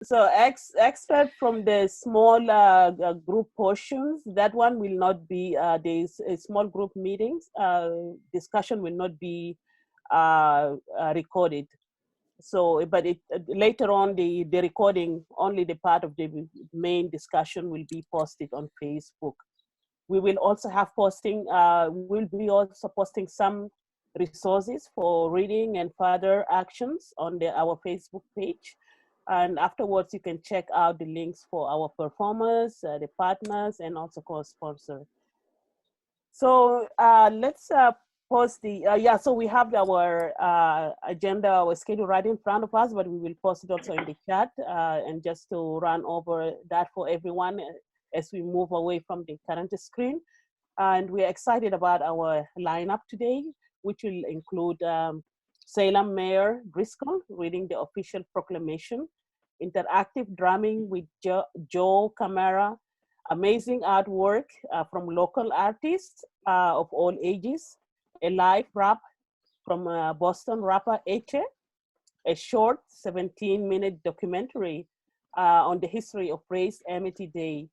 So expert from the small group portions, that one will not be, there's a small group meetings, discussion will not be recorded. So, but later on, the recording, only the part of the main discussion will be posted on Facebook. We will also have posting, we'll be also posting some resources for reading and further actions on our Facebook page. And afterwards, you can check out the links for our performers, the partners, and also co-sponsor. So let's post the, so we have our agenda, our schedule right in front of us, but we will post it also in the chat. And just to run over that for everyone as we move away from the current screen. And we're excited about our lineup today, which will include Salem Mayor Driscoll reading the official proclamation, interactive drumming with Joe Camara, amazing artwork from local artists of all ages, a live rap from Boston rapper Eche, a short 17-minute documentary on the history of Race Amity Day,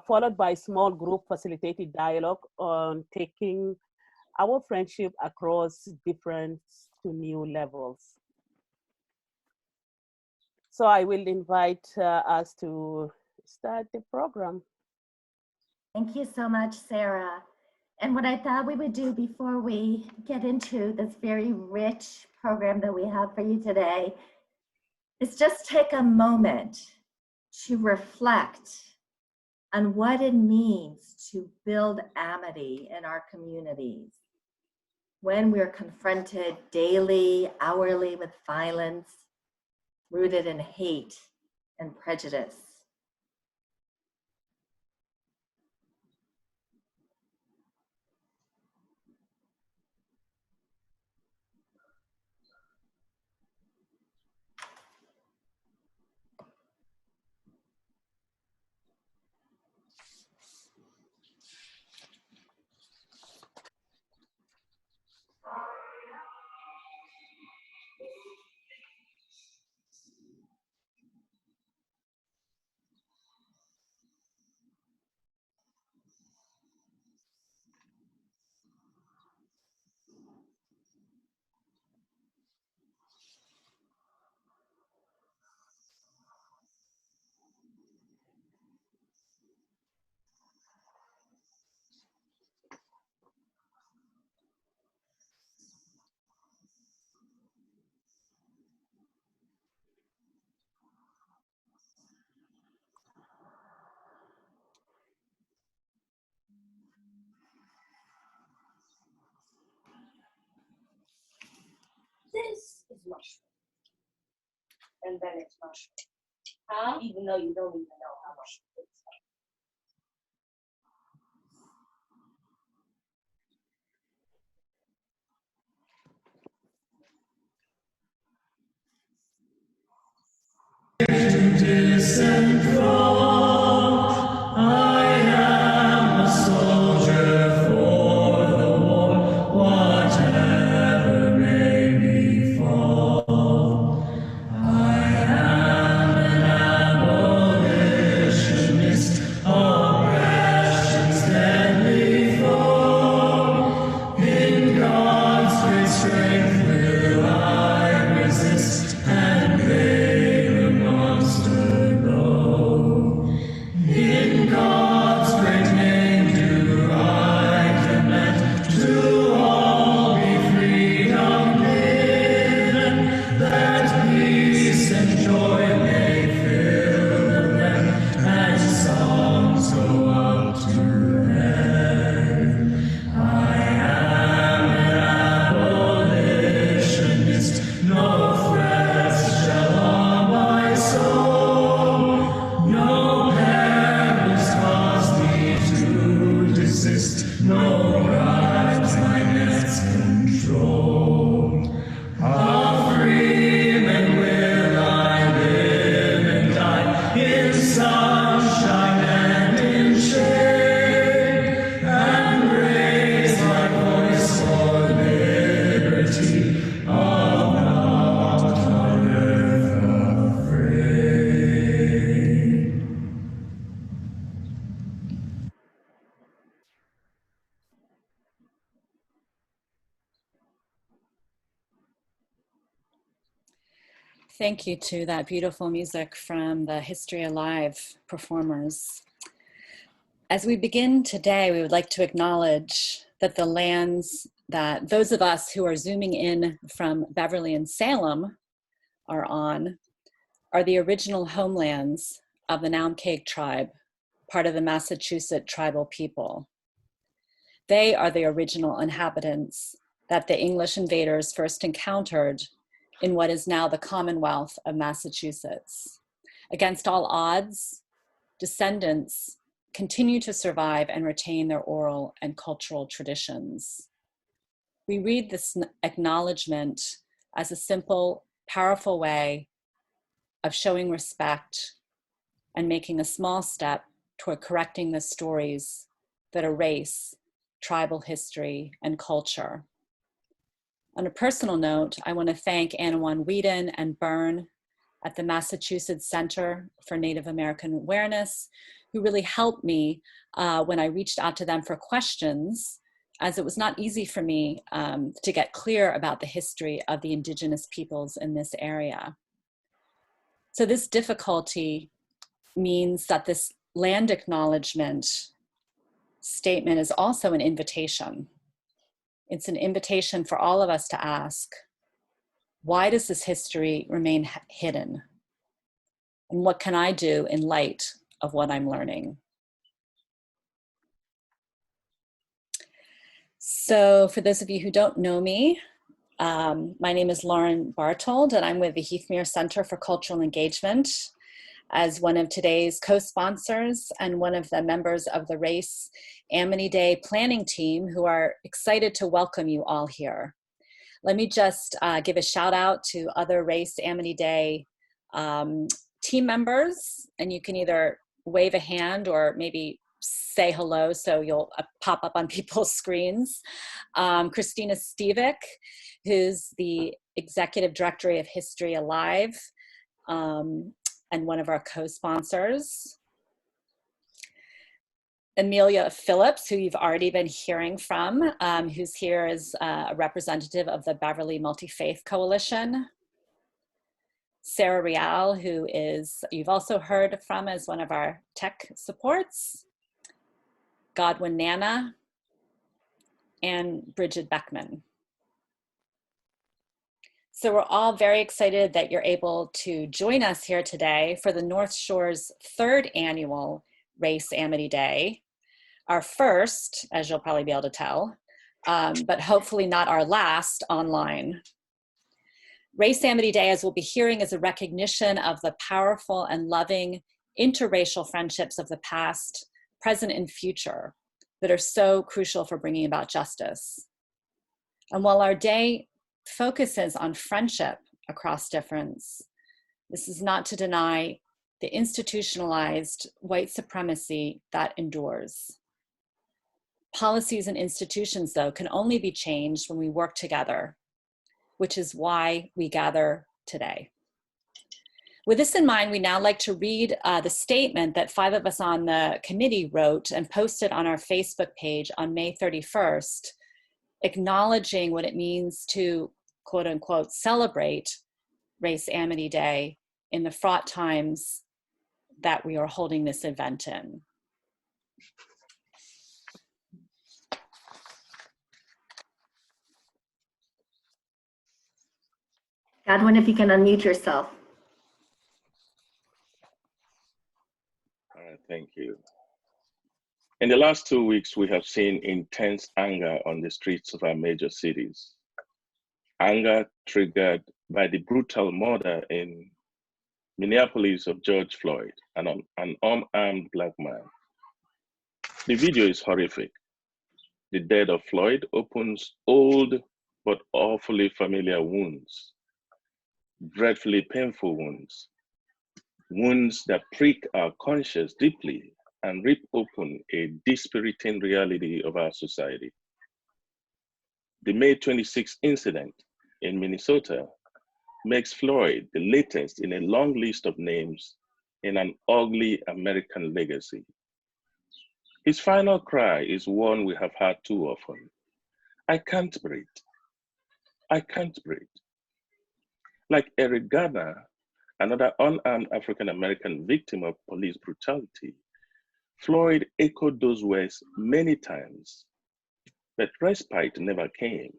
followed by small group facilitated dialogue on taking our friendship across different to new levels. So I will invite us to start the program. Thank you so much, Sarah. And what I thought we would do before we get into this very rich program that we have for you today is just take a moment to reflect on what it means to build amity in our communities when we're confronted daily, hourly with violence rooted in hate and prejudice. This is mushroom. And then it's mushroom. Huh? Even though you don't even know how much it's like. Descend from, I am a soldier for the war, whatever may befall. I am an abolitionist Thank you to that beautiful music from the History Alive performers. As we begin today, we would like to acknowledge that the lands that those of us who are zooming in from Beverly and Salem are on are the original homelands of the Naumkeag tribe, part of the Massachusetts tribal people. They are the original inhabitants that the English invaders first encountered in what is now the Commonwealth of Massachusetts. Against all odds, descendants continue to survive and retain their oral and cultural traditions. We read this acknowledgement as a simple, powerful way of showing respect and making a small step toward correcting the stories that erase tribal history and culture. On a personal note, I want to thank Anawan Whedon and Byrne at the Massachusetts Center for Native American Awareness, who really helped me when I reached out to them for questions, as it was not easy for me to get clear about the history of the indigenous peoples in this area. So this difficulty means that this land acknowledgement statement is also an invitation. It's an invitation for all of us to ask, why does this history remain hidden? And what can I do in light of what I'm learning? So for those of you who don't know me, my name is Lauren Bartold, and I'm with the Heathmere Center for Cultural Engagement as one of today's co-sponsors and one of the members of the Race Amity Day planning team who are excited to welcome you all here. Let me just give a shout out to other Race Amity Day team members, and you can either wave a hand or maybe say hello so you'll pop up on people's screens. Christina Stevick, who's the Executive Director of History Alive, and one of our co-sponsors. Amelia Phillips, who you've already been hearing from, who's here as a representative of the Beverly Multi-Faith Coalition. Sarah Rial, who is, you've also heard from as one of our tech supports. Godwin Nana, and Bridget Beckman. So we're all very excited that you're able to join us here today for the North Shore's 3rd annual Race Amity Day. Our first, as you'll probably be able to tell, but hopefully not our last online. Race Amity Day, as we'll be hearing, is a recognition of the powerful and loving interracial friendships of the past, present, and future that are so crucial for bringing about justice. And while our day focuses on friendship across difference, this is not to deny the institutionalized white supremacy that endures. Policies and institutions, though, can only be changed when we work together, which is why we gather today. With this in mind, we now like to read the statement that 5 of us on the committee wrote and posted on our Facebook page on May 31st, acknowledging what it means to, quote unquote, celebrate Race Amity Day in the fraught times that we are holding this event in. Godwin, if you can unmute yourself. All right, thank you. In the last 2 weeks, we have seen intense anger on the streets of our major cities. Anger triggered by the brutal murder in Minneapolis of George Floyd, an unarmed Black man. The video is horrific. The death of Floyd opens old but awfully familiar wounds, dreadfully painful wounds, wounds that prick our conscience deeply and rip open a dispiriting reality of our society. The May 26th incident in Minnesota makes Floyd the latest in a long list of names in an ugly American legacy. His final cry is one we have heard too often. I can't breathe. I can't breathe. Like Eric Garner another unarmed African-American victim of police brutality, Floyd echoed those words many times, but respite never came.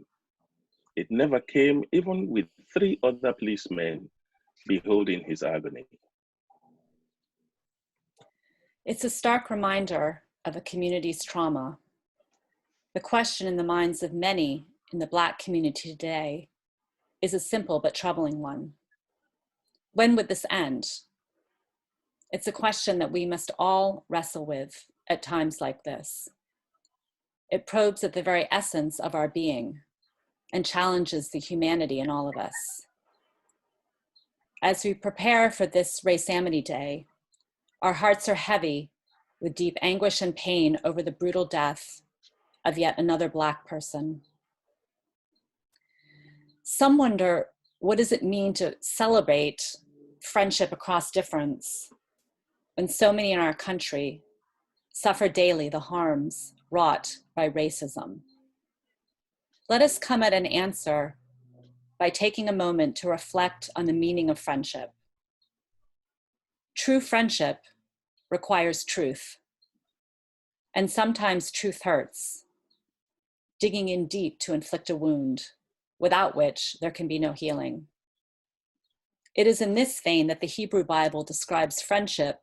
It never came even with 3 other policemen beholding his agony. It's a stark reminder of a community's trauma. The question in the minds of many in the Black community today is a simple but troubling one. When would this end? It's a question that we must all wrestle with at times like this. It probes at the very essence of our being and challenges the humanity in all of us. As we prepare for this Race Amity Day, our hearts are heavy with deep anguish and pain over the brutal death of yet another Black person. Some wonder, what does it mean to celebrate friendship across difference when so many in our country suffer daily the harms wrought by racism? Let us come at an answer by taking a moment to reflect on the meaning of friendship. True friendship requires truth, and sometimes truth hurts, digging in deep to inflict a wound, without which there can be no healing. It is in this vein that the Hebrew Bible describes friendship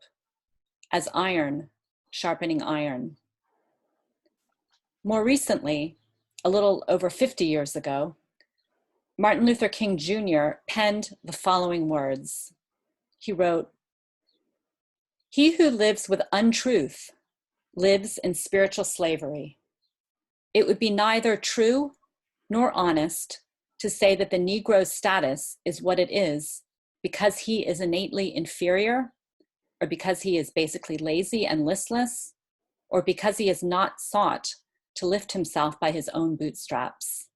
as iron sharpening iron. More recently, a little over 50 years ago, Martin Luther King Jr. penned the following words. He wrote, "He who lives with untruth lives in spiritual slavery. It would be neither true nor honest to say that the Negro's status is what it is because he is innately inferior, or because he is basically lazy and listless, or because he has not sought to lift himself by his own bootstraps.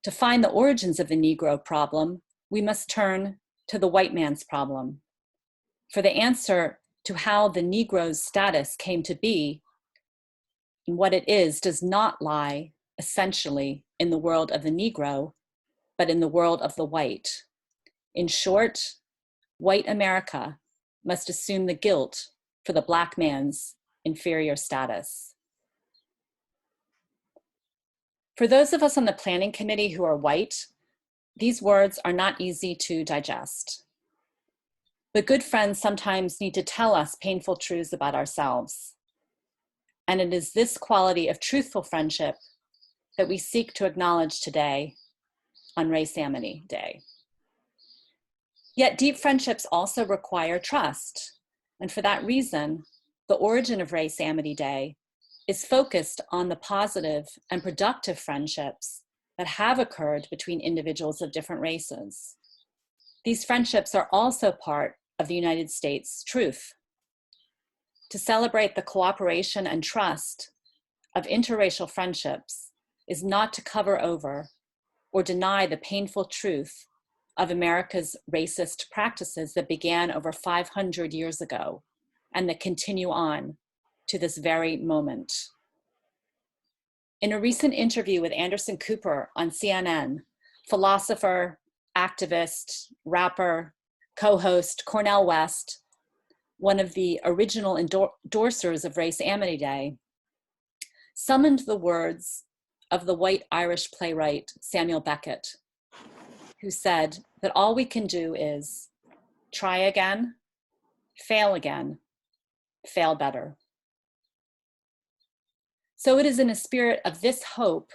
To find the origins of the Negro problem, we must turn to the white man's problem. For the answer to how the Negro's status came to be and what it is does not lie essentially in the world of the Negro, but in the world of the white. In short, white America must assume the guilt for the Black man's inferior status." For those of us on the planning committee who are white, these words are not easy to digest. But good friends sometimes need to tell us painful truths about ourselves. And it is this quality of truthful friendship that we seek to acknowledge today on Race Amity Day. Yet deep friendships also require trust. And for that reason, the origin of Race Amity Day is focused on the positive and productive friendships that have occurred between individuals of different races. These friendships are also part of the United States truth. To celebrate the cooperation and trust of interracial friendships is not to cover over or deny the painful truth of America's racist practices that began over 500 years ago and that continue on to this very moment. In a recent interview with Anderson Cooper on CNN, philosopher, activist, rapper, co-host Cornel West, one of the original endorsers of Race Amity Day, summoned the words of the white Irish playwright Samuel Beckett, who said that all we can do is try again, fail better. So it is in a spirit of this hope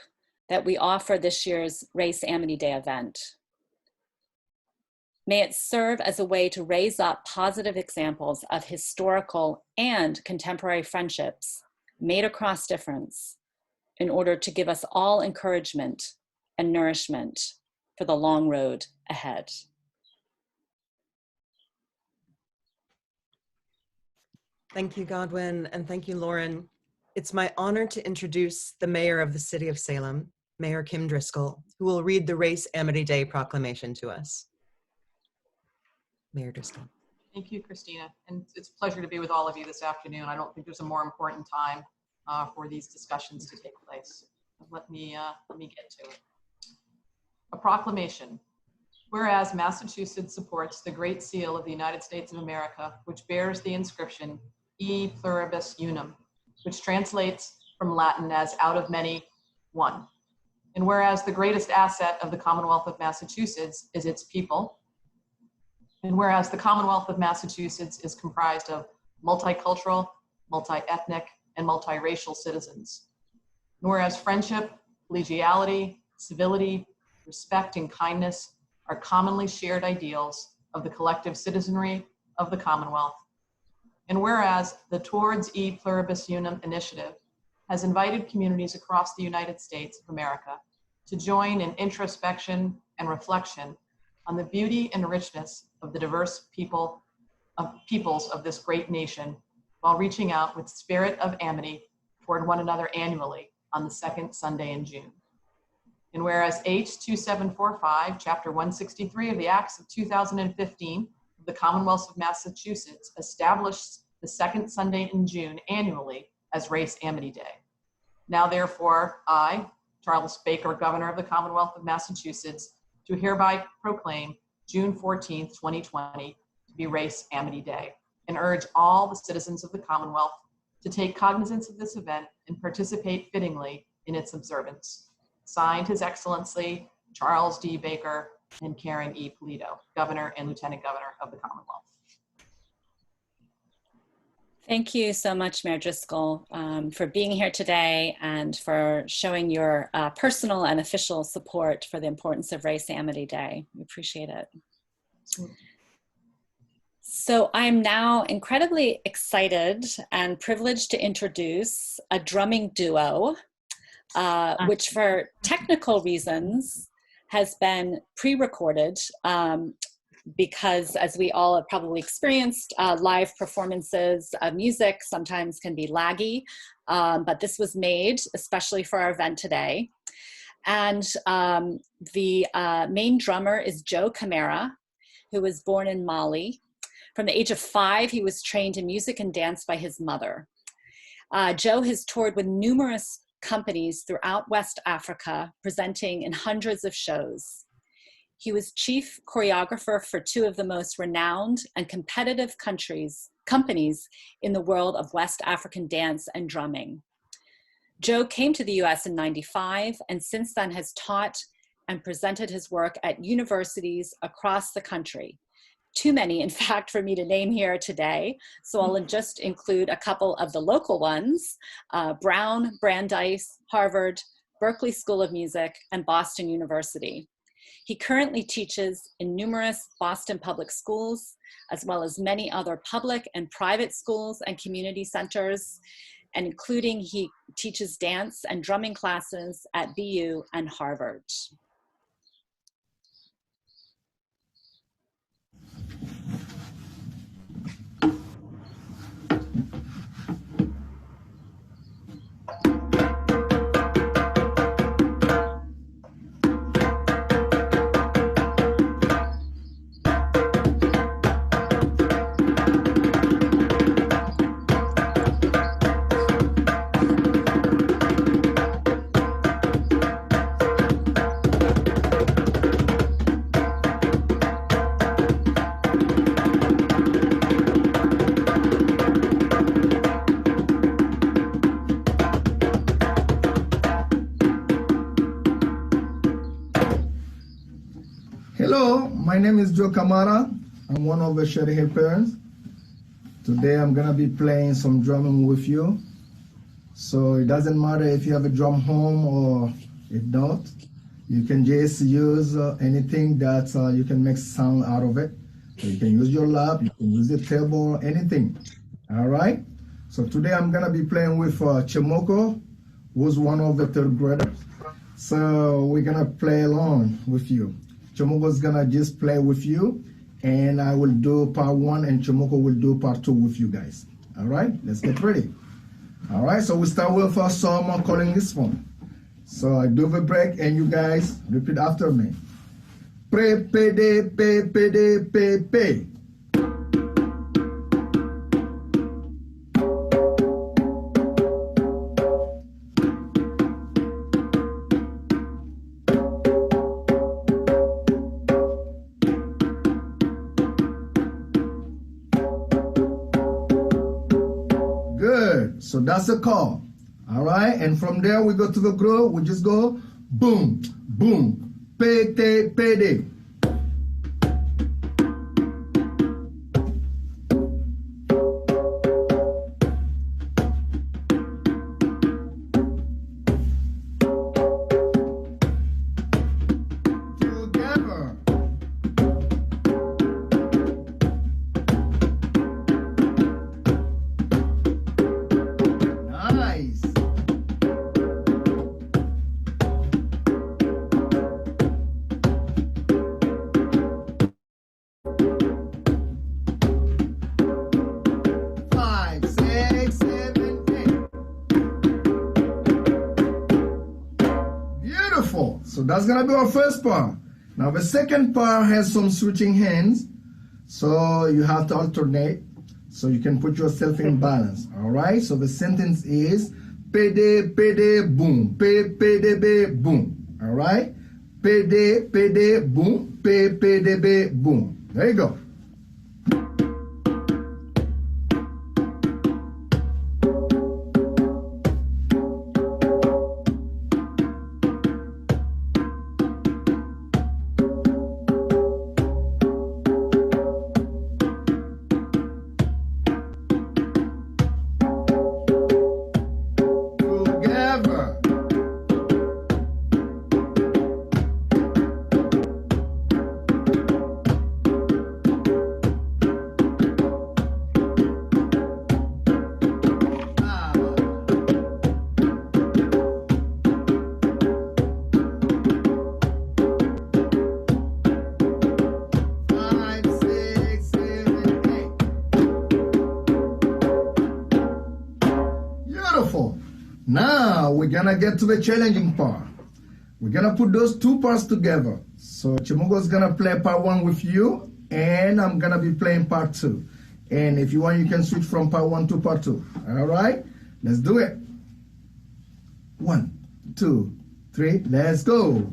that we offer this year's Race Amity Day event. May it serve as a way to raise up positive examples of historical and contemporary friendships made across difference in order to give us all encouragement and nourishment for the long road ahead. Thank you, Godwin, and thank you, Lauren. It's my honor to introduce the mayor of the city of Salem, Mayor Kim Driscoll, who will read the Race Amity Day proclamation to us. Mayor Driscoll. Thank you, Christina. And it's a pleasure to be with all of you this afternoon. I don't think there's a more important time for these discussions to take place. Let me get to it. A proclamation. Whereas Massachusetts supports the Great Seal of the United States of America, which bears the inscription E pluribus unum, which translates from Latin as out of many, one. And whereas the greatest asset of the Commonwealth of Massachusetts is its people, and whereas the Commonwealth of Massachusetts is comprised of multicultural, multi-ethnic, and multiracial citizens, and whereas friendship, collegiality, civility, respect, and kindness are commonly shared ideals of the collective citizenry of the Commonwealth. And whereas the Towards E Pluribus Unum initiative has invited communities across the United States of America to join in introspection and reflection on the beauty and richness of the diverse peoples of this great nation, while reaching out with spirit of amity toward one another annually on the second Sunday in June. And whereas H2745, Chapter 163 of the Acts of 2015 of the Commonwealth of Massachusetts established the second Sunday in June annually as Race Amity Day. Now therefore, I, Charles Baker, Governor of the Commonwealth of Massachusetts, do hereby proclaim June 14th, 2020 to be Race Amity Day, and urge all the citizens of the Commonwealth to take cognizance of this event and participate fittingly in its observance. Signed, His Excellency Charles D. Baker and Karen E. Polito, Governor and Lieutenant Governor of the Commonwealth. Thank you so much, Mayor Driscoll, for being here today and for showing your personal and official support for the importance of Race Amity Day. We appreciate it. So I'm now incredibly excited and privileged to introduce a drumming duo, which for technical reasons has been pre-recorded because, as we all have probably experienced, live performances of music sometimes can be laggy, but this was made especially for our event today. And the main drummer is Joe Camara, who was born in Mali. From the age of 5, he was trained in music and dance by his mother. Joe has toured with numerous companies throughout West Africa, presenting in hundreds of shows. He was chief choreographer for 2 of the most renowned and competitive companies in the world of West African dance and drumming. Joe came to the US in '95 and since then has taught and presented his work at universities across the country. Too many, in fact, for me to name here today. So I'll just include a couple of the local ones: Brown, Brandeis, Harvard, Berklee School of Music, and Boston University. He currently teaches in numerous Boston public schools, as well as many other public and private schools and community centers, and including he teaches dance and drumming classes at BU and Harvard. Hello, my name is Joe Camara. I'm one of the Sherry Hill parents. Today I'm gonna be playing some drumming with you. So it doesn't matter if you have a drum home or if not. You can just use anything that you can make sound out of it. So you can use your lap, you can use the table, anything. All right? So today I'm gonna be playing with Chimoko, who's one of the 3rd graders. So we're gonna play along with you. Chomoko's gonna just play with you, and I will do part 1, and Chomoko will do part 2 with you guys. All right, let's get ready. All right, so we start with some calling this one. So I do the break, and you guys repeat after me. Pre, pe, de, pe, pe. So that's the call. All right, and from there we go to the groove. We just go boom, boom, pede, pede. So that's gonna be our first part. Now the second part has some switching hands, so you have to alternate so you can put yourself in balance. All right, so the sentence is pede, pede, boom, pede, be, boom. All right, pede, pede, boom, pede, be, boom. There you go. Now we're gonna get to the challenging part. We're gonna put those two parts together. So Chimugo's gonna play part one with you, and I'm gonna be playing part two. And if you want, you can switch from part one to part two. All right, let's do it. 1, 2, 3, let's go.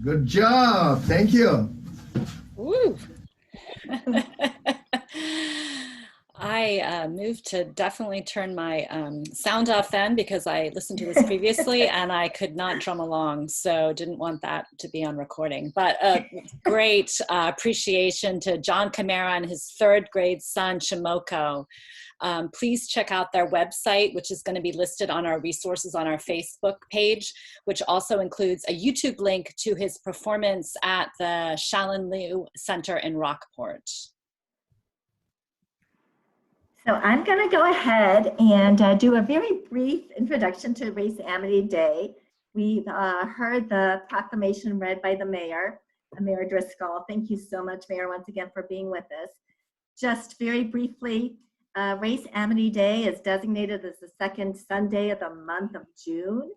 Good job. Thank you. Woo. I moved to definitely turn my sound off then because I listened to this previously and I could not drum along, so didn't want that to be on recording. But great appreciation to John Camara and his 3rd grade son, Chimoko. Please check out their website, which is going to be listed on our resources on our Facebook page, which also includes a YouTube link to his performance at the Shalin Liu Center in Rockport. So I'm going to go ahead and do a very brief introduction to Race Amity Day. We've heard the proclamation read by the mayor, Mayor Driscoll. Thank you so much, Mayor, once again for being with us. Just very briefly, Race Amity Day is designated as the 2nd Sunday of the month of June.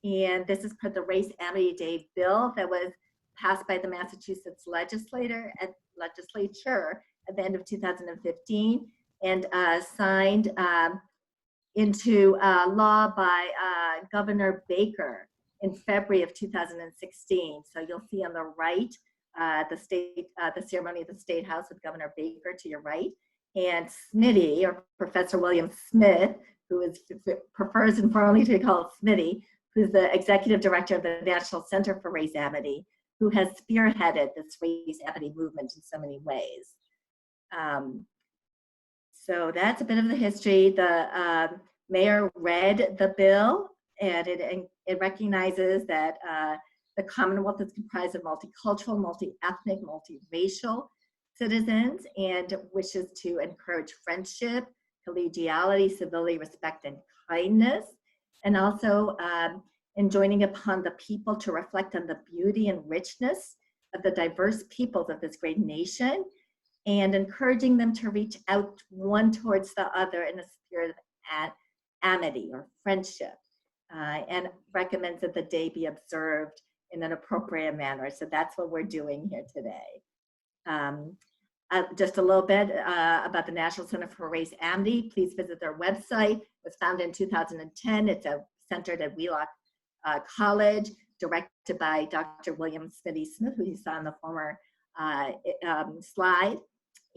And this is per the Race Amity Day bill that was passed by the Massachusetts legislature at the end of 2015. And signed into law by Governor Baker in February of 2016. So you'll see on the right, the ceremony at the State House with Governor Baker to your right, and Smitty, or Professor William Smith, who prefers informally to be called Smitty, who's the executive director of the National Center for Race Amity, who has spearheaded this Race Amity movement in so many ways. So that's a bit of the history. The mayor read the bill, and it recognizes that the Commonwealth is comprised of multicultural, multi-ethnic, multiracial citizens, and wishes to encourage friendship, collegiality, civility, respect, and kindness, and also enjoining upon the people to reflect on the beauty and richness of the diverse peoples of this great nation, and encouraging them to reach out one towards the other in a spirit of amity or friendship, and recommends that the day be observed in an appropriate manner. So that's what we're doing here today. Just a little bit about the National Center for Race Amity. Please visit their website. It was founded in 2010. It's centered at Wheelock College, directed by Dr. William Smitty Smith, who you saw in the former slide.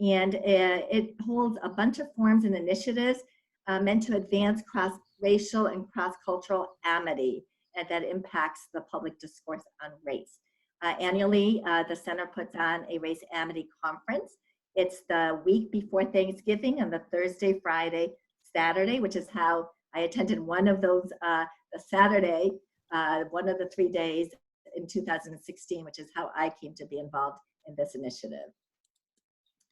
And it holds a bunch of forums and initiatives meant to advance cross-racial and cross-cultural amity, and that impacts the public discourse on race. Annually, the center puts on a Race Amity Conference. It's the week before Thanksgiving, on the Thursday, Friday, Saturday, which is how I attended one of those, the Saturday, one of the 3 days in 2016, which is how I came to be involved in this initiative.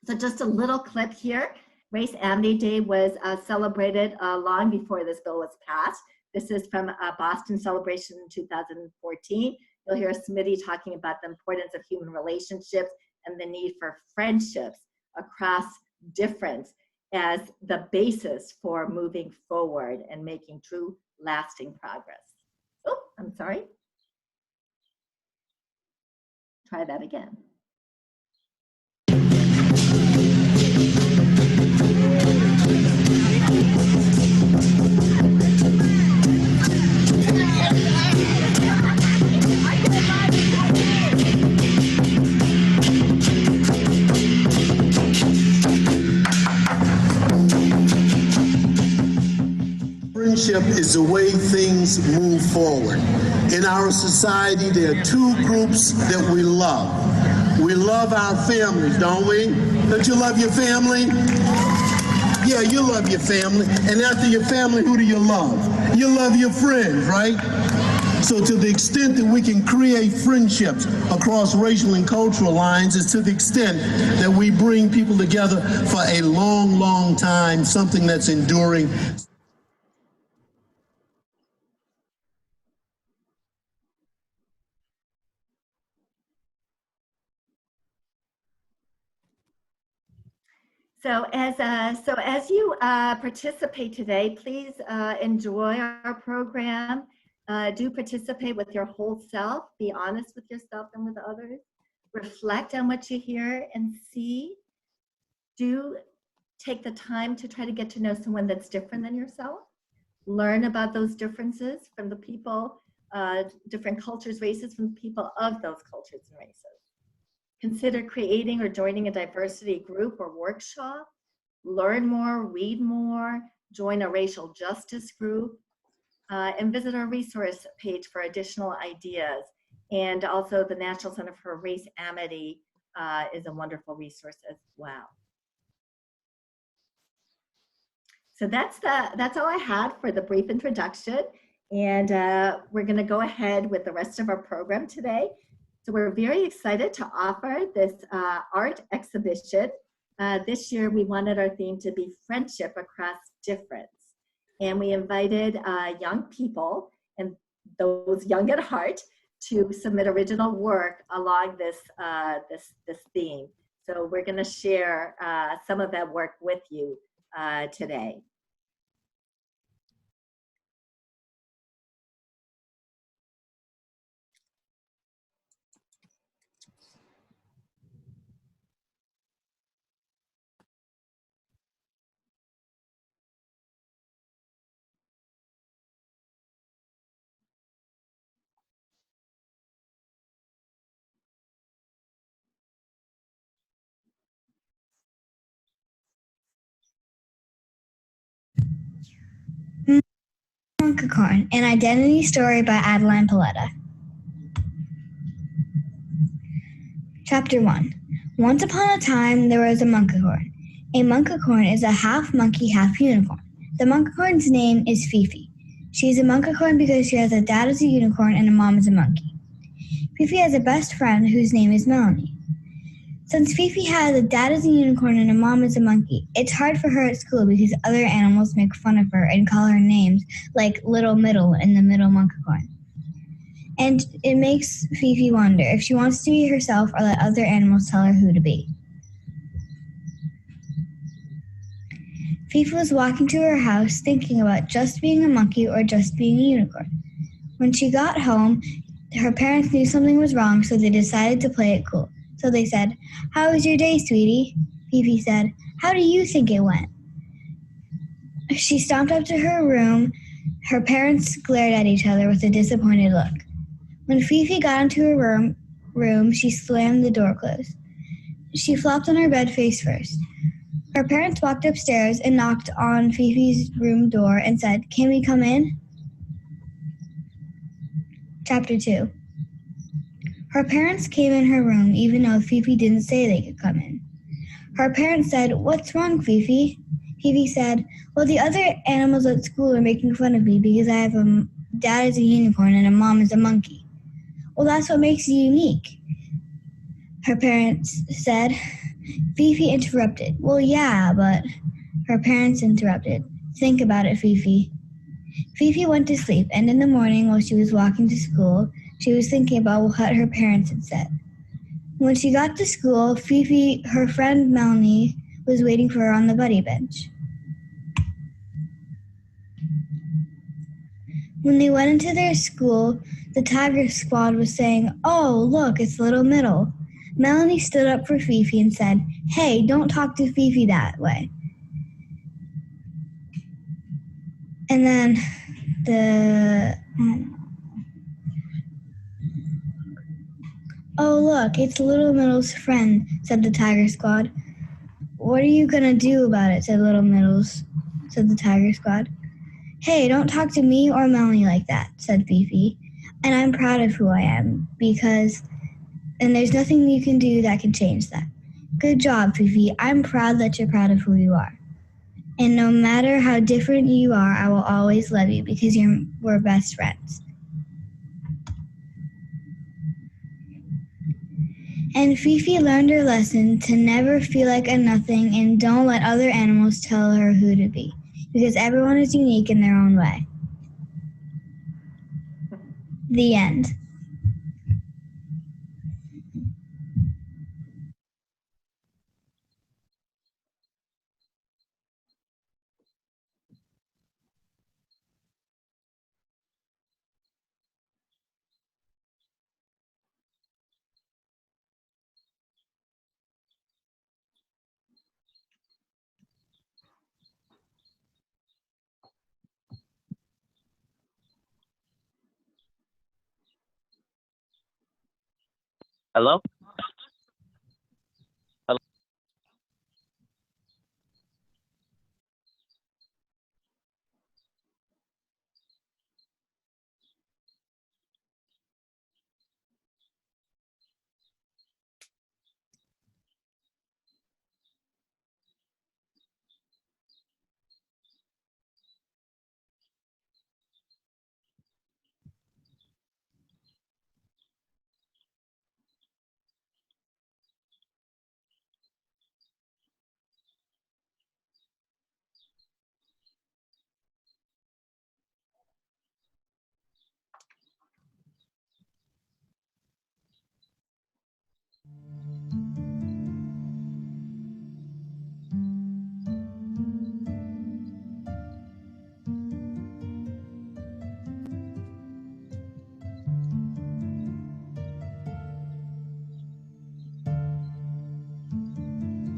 So just a little clip here. Race Amity Day was celebrated long before this bill was passed. This is from a Boston celebration in 2014. You'll hear Smitty talking about the importance of human relationships and the need for friendships across difference as the basis for moving forward and making true lasting progress. Oh, I'm sorry. Try that again. Friendship is the way things move forward. In our society, there are two groups that we love. We love our families, don't we? Don't you love your family? Yeah, you love your family. And after your family, who do you love? You love your friends, right? So to the extent that we can create friendships across racial and cultural lines is to the extent that we bring people together for a long, long time, something that's enduring. So as you participate today, please enjoy our program. Do participate with your whole self. Be honest with yourself and with others. Reflect on what you hear and see. Do take the time to try to get to know someone that's different than yourself. Learn about those differences from the people, different cultures, races, from people of those cultures and races. Consider creating or joining a diversity group or workshop. Learn more, read more, join a racial justice group, and visit our resource page for additional ideas. And also the National Center for Race Amity is a wonderful resource as well. So that's all I had for the brief introduction. And we're gonna go ahead with the rest of our program today. So we're very excited to offer this art exhibition. This year we wanted our theme to be friendship across difference. And we invited young people, and those young at heart, to submit original work along this theme. So we're gonna share some of that work with you today. Monkicorn, an identity story by Adeline Paletta. Chapter 1. Once upon a time, there was a monkicorn. A monkicorn is a half monkey, half unicorn. The monkicorn's name is Fifi. She is a monkicorn because she has a dad as a unicorn and a mom as a monkey. Fifi has a best friend whose name is Melanie. Since Fifi has a dad as a unicorn and a mom as a monkey, it's hard for her at school because other animals make fun of her and call her names like Little Middle and the Middle Monkicorn. And it makes Fifi wonder if she wants to be herself or let other animals tell her who to be. Fifi was walking to her house thinking about just being a monkey or just being a unicorn. When she got home, her parents knew something was wrong, so they decided to play it cool. So they said, "How was your day, sweetie?" Fifi said, "How do you think it went?" She stomped up to her room. Her parents glared at each other with a disappointed look. When Fifi got into her room, she slammed the door closed. She flopped on her bed face first. Her parents walked upstairs and knocked on Fifi's room door and said, "Can we come in?" Chapter 2. Her parents came in her room even though Fifi didn't say they could come in. Her parents said, "What's wrong, Fifi?" Fifi said, "Well, the other animals at school are making fun of me because I have a dad as a unicorn and a mom as a monkey." "Well, that's what makes you unique," her parents said. Fifi interrupted. "Well, yeah, but..." Her parents interrupted. "Think about it, Fifi." Fifi went to sleep, and in the morning while she was walking to school, she was thinking about what her parents had said. When she got to school, Fifi, her friend Melanie, was waiting for her on the buddy bench. When they went into their school, the Tiger Squad was saying, "Oh, look, it's Little Middle." Melanie stood up for Fifi and said, "Hey, don't talk to Fifi that way." And then "Oh, look, it's Little Middle's friend," said the Tiger Squad. "What are you gonna do about it?" said the Tiger Squad. "Hey, don't talk to me or Melanie like that," said Fifi. "And I'm proud of who I am and there's nothing you can do that can change that." "Good job, Fifi. I'm proud that you're proud of who you are. And no matter how different you are, I will always love you because we're best friends." And Fifi learned her lesson to never feel like a nothing and don't let other animals tell her who to be, because everyone is unique in their own way. The end. Hello? Hello?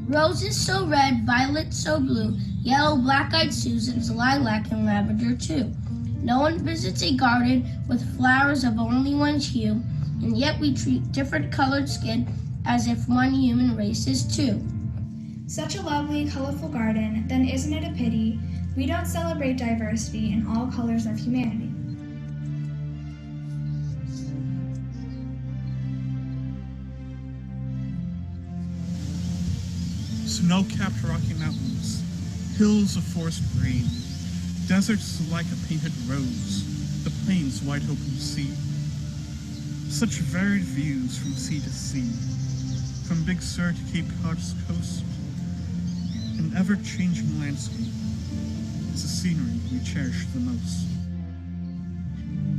Roses so red, violets so blue, yellow, black-eyed Susans, lilac, and lavender too. No one visits a garden with flowers of only one hue, and yet we treat different colored skin as if one human race is two. Such a lovely, colorful garden, then isn't it a pity We don't celebrate diversity in all colors of humanity. Snow-capped Rocky Mountains, hills of forest green, deserts like a painted rose, the plains wide open sea. Such varied views from sea to sea, from Big Sur to Cape Cod's coast. An ever-changing landscape is the scenery we cherish the most.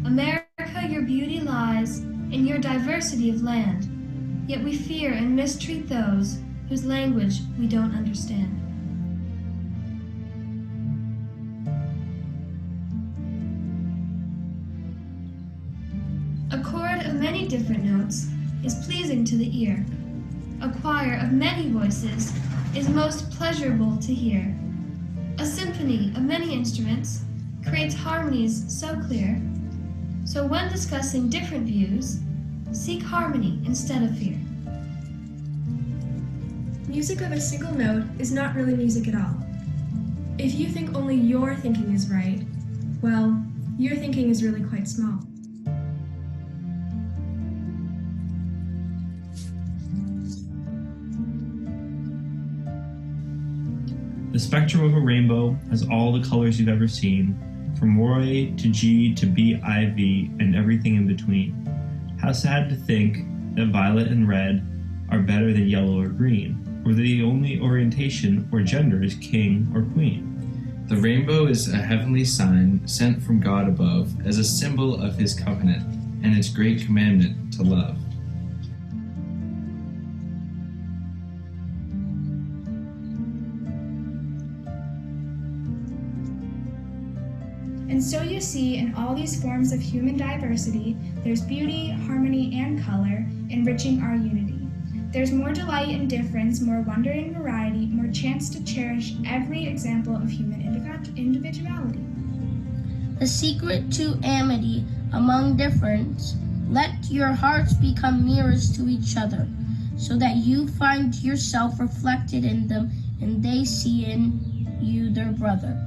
America, your beauty lies in your diversity of land, yet we fear and mistreat those whose language we don't understand. A chord of many different notes is pleasing to the ear. A choir of many voices is most pleasurable to hear. A symphony of many instruments creates harmonies so clear. So when discussing different views, seek harmony instead of fear. Music of a single note is not really music at all. If you think only your thinking is right, well, your thinking is really quite small. The spectrum of a rainbow has all the colors you've ever seen, from Roy to G to BIV and everything in between. How sad to think that violet and red are better than yellow or green, or that the only orientation or gender is king or queen. The rainbow is a heavenly sign sent from God above as a symbol of his covenant and its great commandment to love. And so you see in all these forms of human diversity, there's beauty, harmony, and color, enriching our unity. There's more delight in difference, more wonder in variety, more chance to cherish every example of human individuality. The secret to amity among difference, let your hearts become mirrors to each other, so that you find yourself reflected in them and they see in you their brother.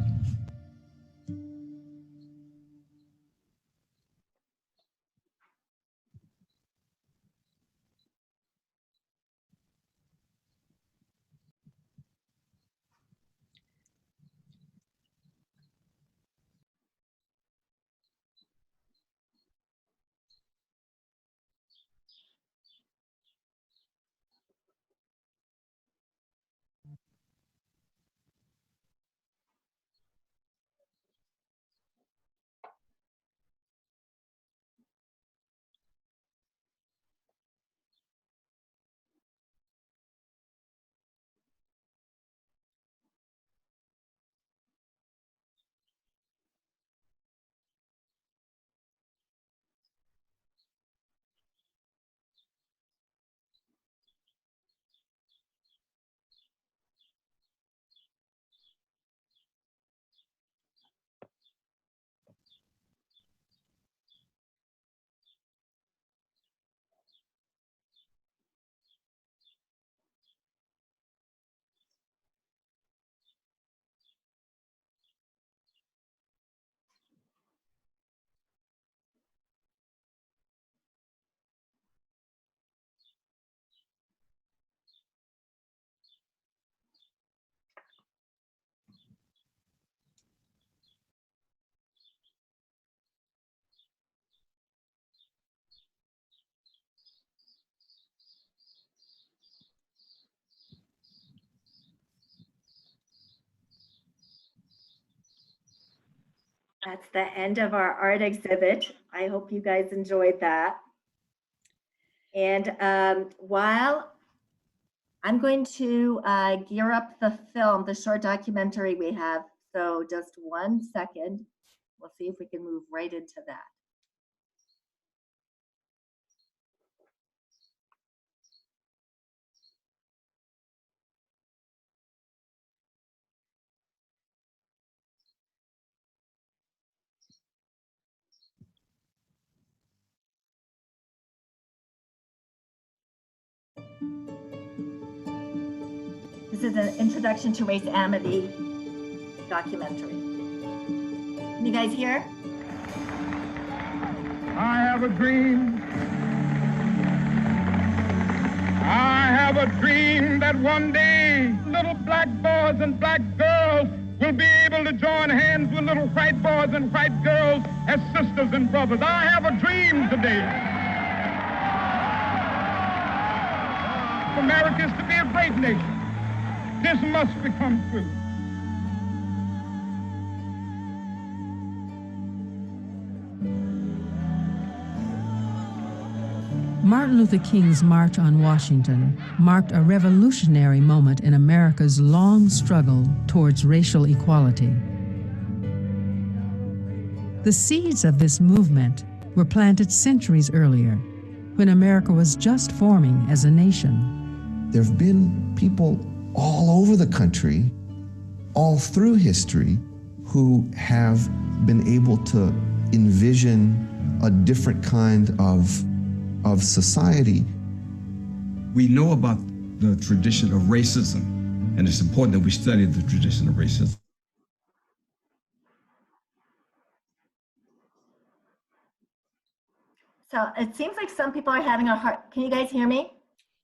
That's the end of our art exhibit. I hope you guys enjoyed that. And while I'm going to gear up the film, the short documentary we have, so just 1 second. We'll see if we can move right into that. This is an introduction to Race Amity. documentary. Can you guys hear? I have a dream. I have a dream that one day little black boys and black girls will be able to join hands with little white boys and white girls as sisters and brothers. I have a dream today. America is to be a great nation. This must become true. Martin Luther King's March on Washington marked a revolutionary moment in America's long struggle towards racial equality. The seeds of this movement were planted centuries earlier, when America was just forming as a nation. There have been people all over the country, all through history, who have been able to envision a different kind of society. We know about the tradition of racism, and it's important that we study the tradition of racism. So it seems like some people are having a hard, can you guys hear me?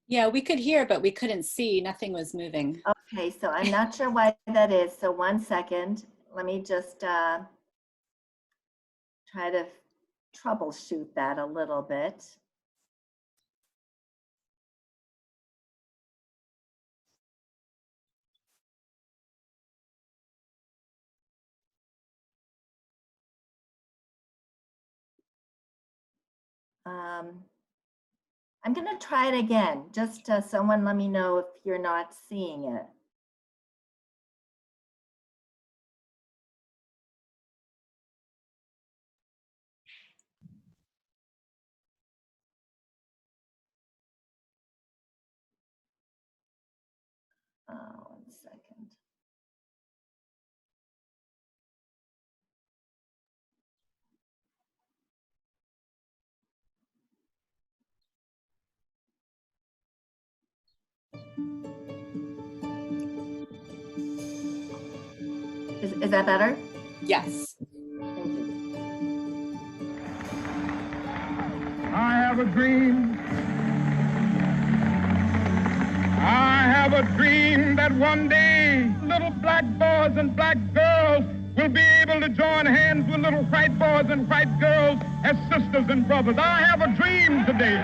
Yeah, we could hear, but we couldn't see. Nothing was moving. Okay, so I'm not sure why that is. So 1 second, let me just try to troubleshoot that a little bit. I'm going to try it again. Just someone let me know if you're not seeing it. Oh, 1 second. Is that better? Yes. Thank you. I have a dream. I have a dream that one day little black boys and black girls will be able to join hands with little white boys and white girls as sisters and brothers. I have a dream today.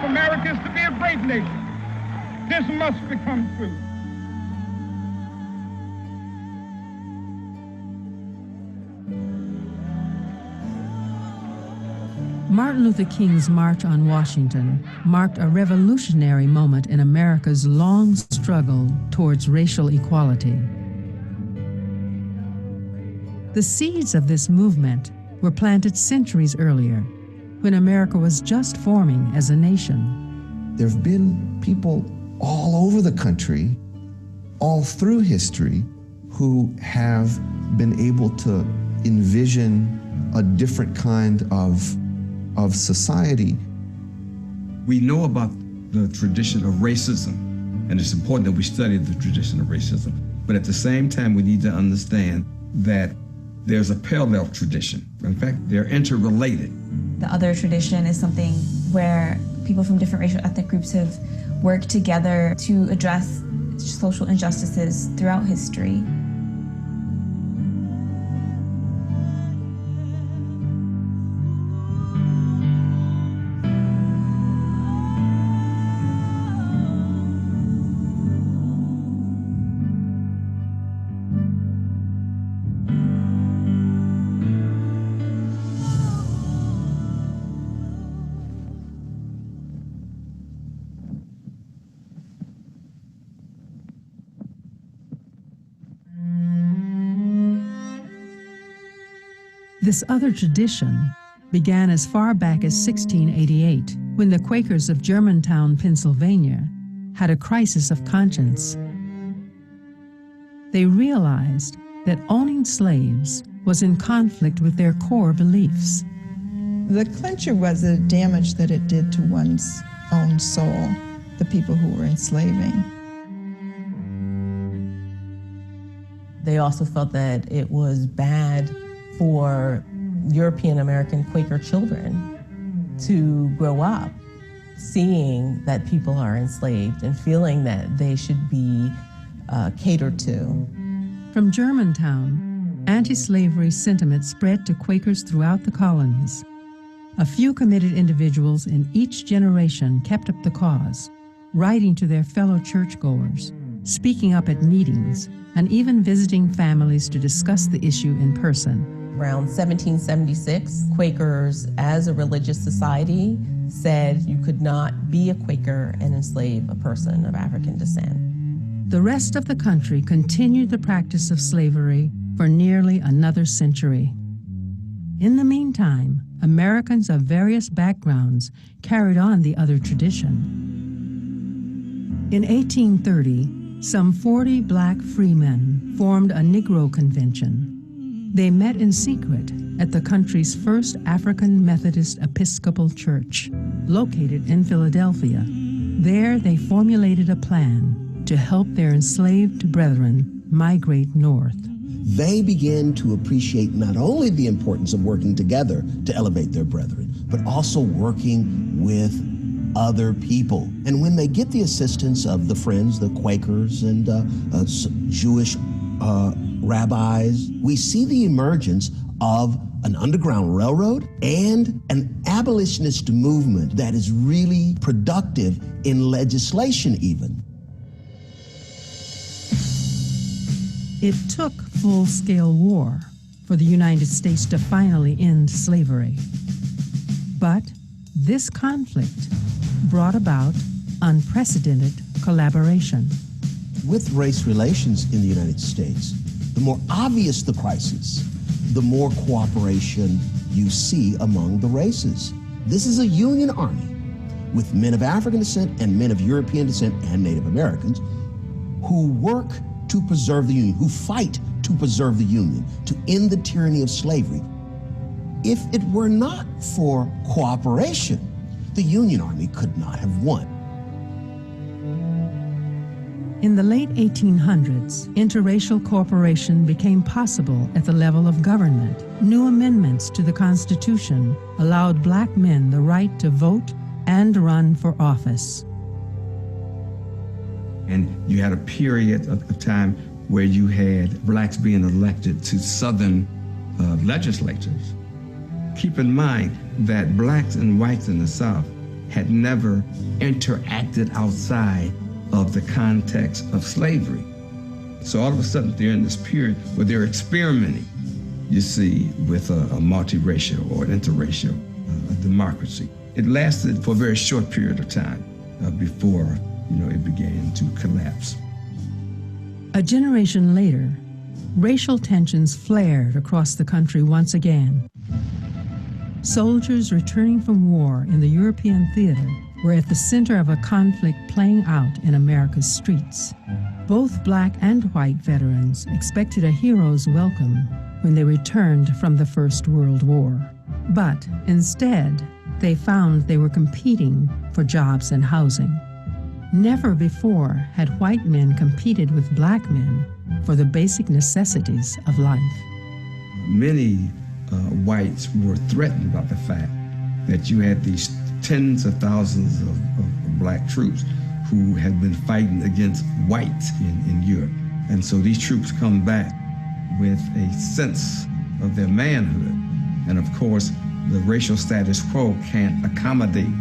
America is to be a great nation. This must become true. Martin Luther King's March on Washington marked a revolutionary moment in America's long struggle towards racial equality. The seeds of this movement were planted centuries earlier, when America was just forming as a nation. There have been people all over the country, all through history, who have been able to envision a different kind of society. We know about the tradition of racism, and it's important that we study the tradition of racism. But at the same time, we need to understand that there's a parallel tradition. In fact, they're interrelated. The other tradition is something where people from different racial ethnic groups have worked together to address social injustices throughout history. This other tradition began as far back as 1688, when the Quakers of Germantown, Pennsylvania, had a crisis of conscience. They realized that owning slaves was in conflict with their core beliefs. The clincher was the damage that it did to one's own soul, the people who were enslaving. They also felt that it was bad for European American Quaker children to grow up seeing that people are enslaved and feeling that they should be catered to. From Germantown, anti-slavery sentiment spread to Quakers throughout the colonies. A few committed individuals in each generation kept up the cause, writing to their fellow churchgoers, speaking up at meetings, and even visiting families to discuss the issue in person. Around 1776, Quakers, as a religious society, said you could not be a Quaker and enslave a person of African descent. The rest of the country continued the practice of slavery for nearly another century. In the meantime, Americans of various backgrounds carried on the other tradition. In 1830, some 40 black freemen formed a Negro Convention. They met in secret at the country's first African Methodist Episcopal Church, located in Philadelphia. There they formulated a plan to help their enslaved brethren migrate north. They began to appreciate not only the importance of working together to elevate their brethren, but also working with other people. And when they get the assistance of the Friends, the Quakers, and Jewish rabbis, we see the emergence of an underground railroad and an abolitionist movement that is really productive in legislation even. It took full-scale war for the United States to finally end slavery. But this conflict brought about unprecedented collaboration. With race relations in the United States, the more obvious the crisis, the more cooperation you see among the races. This is a Union Army with men of African descent and men of European descent and Native Americans who work to preserve the Union, who fight to preserve the Union, to end the tyranny of slavery. If it were not for cooperation, the Union Army could not have won. In the late 1800s, interracial cooperation became possible at the level of government. New amendments to the Constitution allowed black men the right to vote and run for office. And you had a period of time where you had blacks being elected to Southern legislatures. Keep in mind that blacks and whites in the South had never interacted outside of the context of slavery. So all of a sudden they're in this period where they're experimenting, you see, with a multiracial or an interracial democracy. It lasted for a very short period of time before it began to collapse. A generation later, racial tensions flared across the country once again. Soldiers returning from war in the European theater were at the center of a conflict playing out in America's streets. Both black and white veterans expected a hero's welcome when they returned from the First World War. But instead, they found they were competing for jobs and housing. Never before had white men competed with black men for the basic necessities of life. Many whites were threatened by the fact that you had these tens of thousands of black troops who had been fighting against whites in Europe. And so these troops come back with a sense of their manhood. And of course, the racial status quo can't accommodate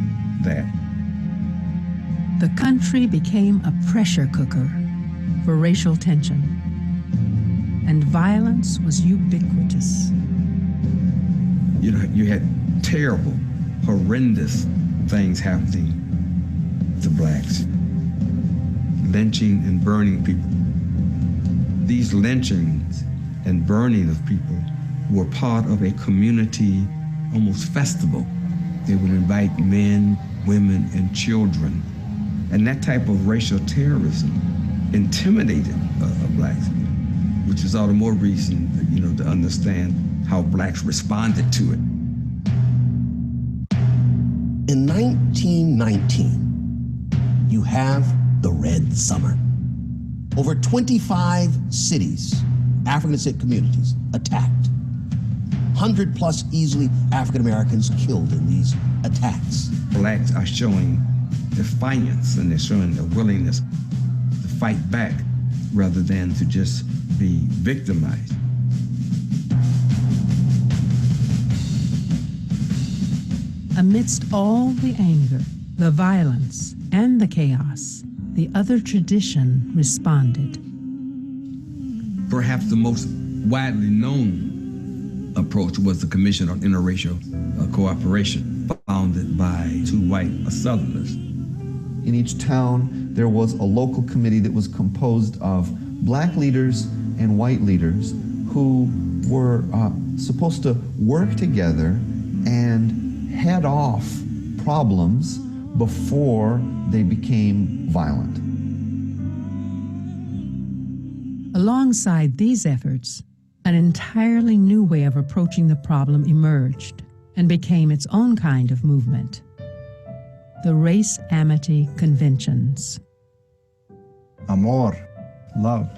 that. The country became a pressure cooker for racial tension, and violence was ubiquitous. You had terrible, horrendous things happening to blacks. Lynching and burning people. These lynchings and burning of people were part of a community almost festival. They would invite men, women, and children. And that type of racial terrorism intimidated blacks, which is all the more reason, to understand how blacks responded to it. In 1919, you have the Red Summer. Over 25 cities African descent communities attacked. 100 plus easily African Americans killed in these attacks. Blacks are showing defiance and they're showing a willingness to fight back rather than to just be victimized. Amidst all the anger, the violence, and the chaos, the other tradition responded. Perhaps the most widely known approach was the Commission on Interracial Cooperation, founded by two white Southerners. In each town, there was a local committee that was composed of black leaders and white leaders who were supposed to work together and head off problems before they became violent. Alongside these efforts, an entirely new way of approaching the problem emerged and became its own kind of movement: the Race Amity Conventions. Amor, love.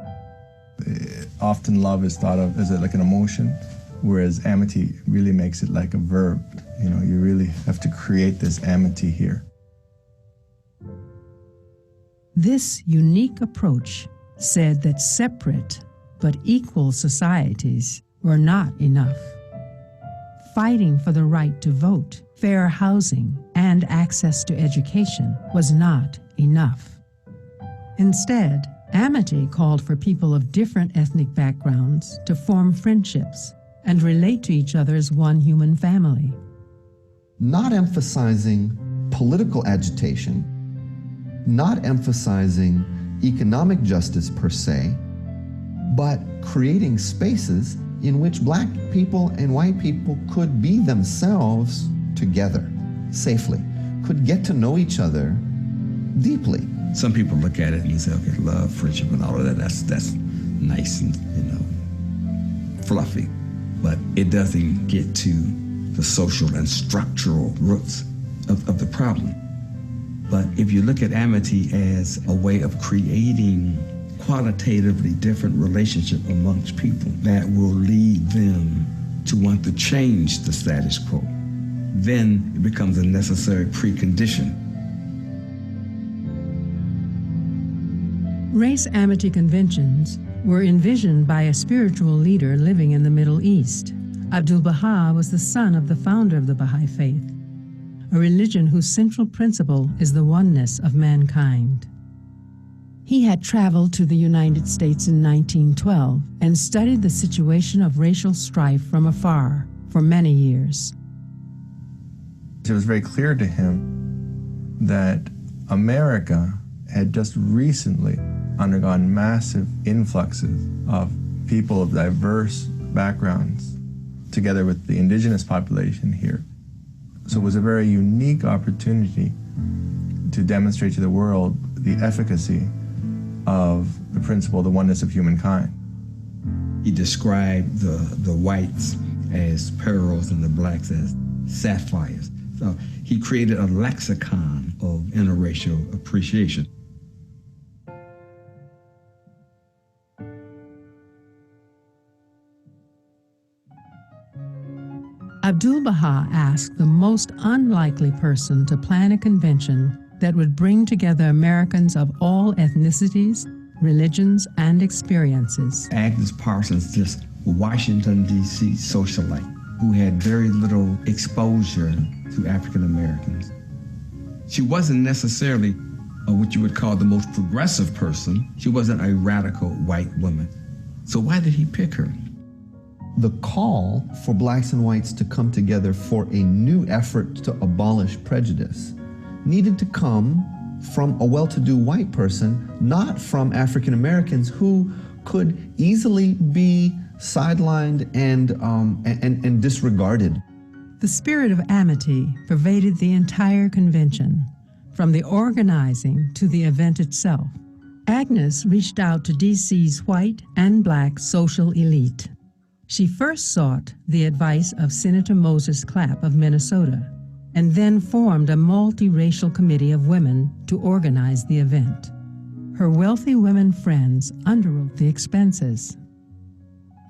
Often love is thought of as like an emotion, whereas amity really makes it like a verb. You know, you really have to create this amity here. This unique approach said that separate but equal societies were not enough. Fighting for the right to vote, fair housing, and access to education was not enough. Instead, amity called for people of different ethnic backgrounds to form friendships and relate to each other as one human family. Not emphasizing political agitation, not emphasizing economic justice per se, but creating spaces in which black people and white people could be themselves together, safely, could get to know each other deeply. Some people look at it and say, okay, love, friendship, and all of that, that's nice and, fluffy. But it doesn't get to the social and structural roots of the problem. But if you look at amity as a way of creating qualitatively different relationship amongst people that will lead them to want to change the status quo, then it becomes a necessary precondition. Race Amity Conventions were envisioned by a spiritual leader living in the Middle East. Abdu'l-Baha was the son of the founder of the Baha'i Faith, a religion whose central principle is the oneness of mankind. He had traveled to the United States in 1912 and studied the situation of racial strife from afar for many years. It was very clear to him that America had just recently undergone massive influxes of people of diverse backgrounds together with the indigenous population here. So it was a very unique opportunity to demonstrate to the world the efficacy of the principle, the oneness of humankind. He described the whites as pearls and the blacks as sapphires. So he created a lexicon of interracial appreciation. Abdu'l-Baha asked the most unlikely person to plan a convention that would bring together Americans of all ethnicities, religions, and experiences. Agnes Parsons, this Washington, D.C. socialite who had very little exposure to African Americans. She wasn't necessarily what you would call the most progressive person. She wasn't a radical white woman. So why did he pick her? The call for blacks and whites to come together for a new effort to abolish prejudice needed to come from a well-to-do white person, not from African Americans who could easily be sidelined and disregarded. The spirit of amity pervaded the entire convention, from the organizing to the event itself. Agnes reached out to DC's white and black social elite. She first sought the advice of Senator Moses Clapp of Minnesota, and then formed a multiracial committee of women to organize the event. Her wealthy women friends underwrote the expenses.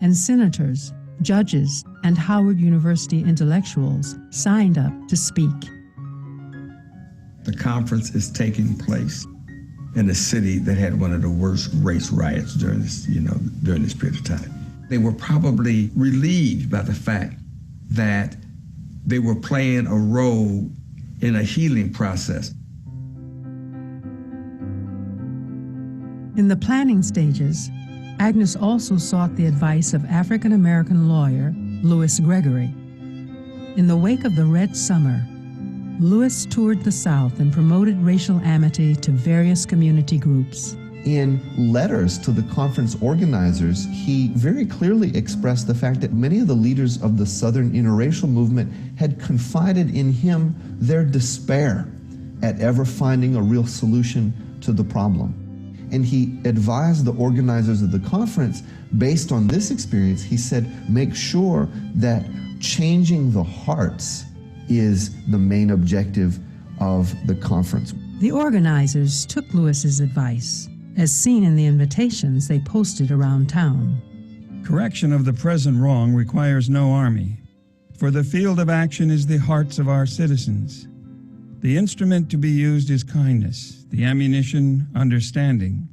and senators, judges, and Howard University intellectuals signed up to speak. The conference is taking place in a city that had one of the worst race riots during this period of time. They were probably relieved by the fact that they were playing a role in a healing process. In the planning stages, Agnes also sought the advice of African-American lawyer Louis Gregory. In the wake of the Red Summer, Louis toured the South and promoted racial amity to various community groups. In letters to the conference organizers, he very clearly expressed the fact that many of the leaders of the Southern interracial movement had confided in him their despair at ever finding a real solution to the problem. And he advised the organizers of the conference, based on this experience, he said, make sure that changing the hearts is the main objective of the conference. The organizers took Louis's advice, as seen in the invitations they posted around town. Correction of the present wrong requires no army, for the field of action is the hearts of our citizens. The instrument to be used is kindness, the ammunition, understanding.